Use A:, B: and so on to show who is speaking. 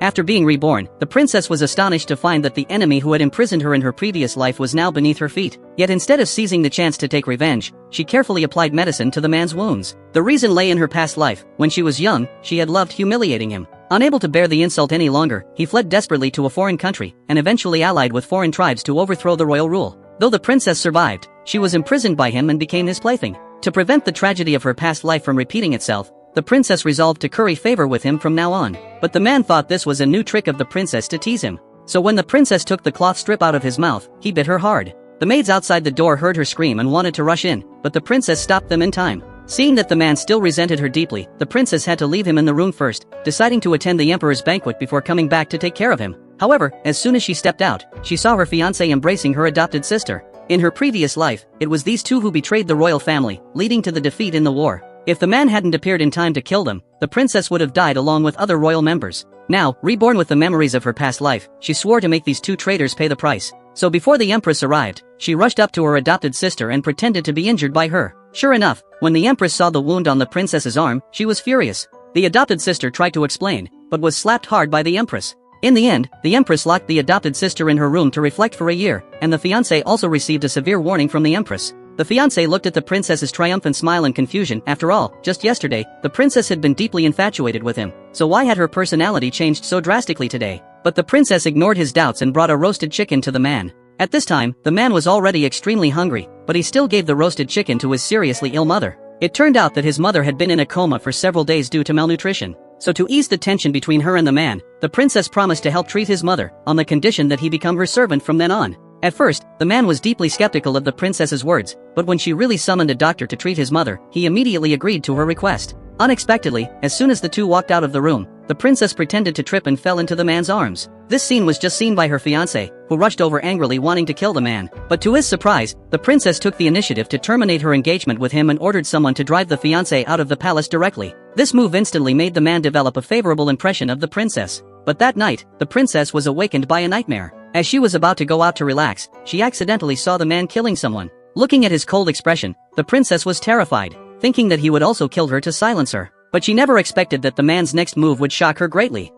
A: After being reborn, the princess was astonished to find that the enemy who had imprisoned her in her previous life was now beneath her feet. Yet instead of seizing the chance to take revenge, she carefully applied medicine to the man's wounds. The reason lay in her past life. When she was young, she had loved humiliating him. Unable to bear the insult any longer, he fled desperately to a foreign country, and eventually allied with foreign tribes to overthrow the royal rule. Though the princess survived, she was imprisoned by him and became his plaything. To prevent the tragedy of her past life from repeating itself, the princess resolved to curry favor with him from now on. But the man thought this was a new trick of the princess to tease him. So when the princess took the cloth strip out of his mouth, he bit her hard. The maids outside the door heard her scream and wanted to rush in, but the princess stopped them in time. Seeing that the man still resented her deeply, the princess had to leave him in the room first, deciding to attend the emperor's banquet before coming back to take care of him. However, as soon as she stepped out, she saw her fiancé embracing her adopted sister. In her previous life, it was these two who betrayed the royal family, leading to the defeat in the war. If the man hadn't appeared in time to kill them, the princess would have died along with other royal members. Now, reborn with the memories of her past life, she swore to make these two traitors pay the price. So before the empress arrived, she rushed up to her adopted sister and pretended to be injured by her. Sure enough, when the empress saw the wound on the princess's arm, she was furious. The adopted sister tried to explain, but was slapped hard by the empress. In the end, the empress locked the adopted sister in her room to reflect for a year, and the fiancé also received a severe warning from the empress. The fiancé looked at the princess's triumphant smile in confusion. After all, just yesterday, the princess had been deeply infatuated with him, so why had her personality changed so drastically today? But the princess ignored his doubts and brought a roasted chicken to the man. At this time, the man was already extremely hungry, but he still gave the roasted chicken to his seriously ill mother. It turned out that his mother had been in a coma for several days due to malnutrition. So to ease the tension between her and the man, the princess promised to help treat his mother, on the condition that he become her servant from then on. At first, the man was deeply skeptical of the princess's words, but when she really summoned a doctor to treat his mother, he immediately agreed to her request. Unexpectedly, as soon as the two walked out of the room, the princess pretended to trip and fell into the man's arms. This scene was just seen by her fiancé, who rushed over angrily wanting to kill the man. But to his surprise, the princess took the initiative to terminate her engagement with him and ordered someone to drive the fiancé out of the palace directly. This move instantly made the man develop a favorable impression of the princess. But that night, the princess was awakened by a nightmare. As she was about to go out to relax, she accidentally saw the man killing someone. Looking at his cold expression, the princess was terrified, thinking that he would also kill her to silence her. But she never expected that the man's next move would shock her greatly.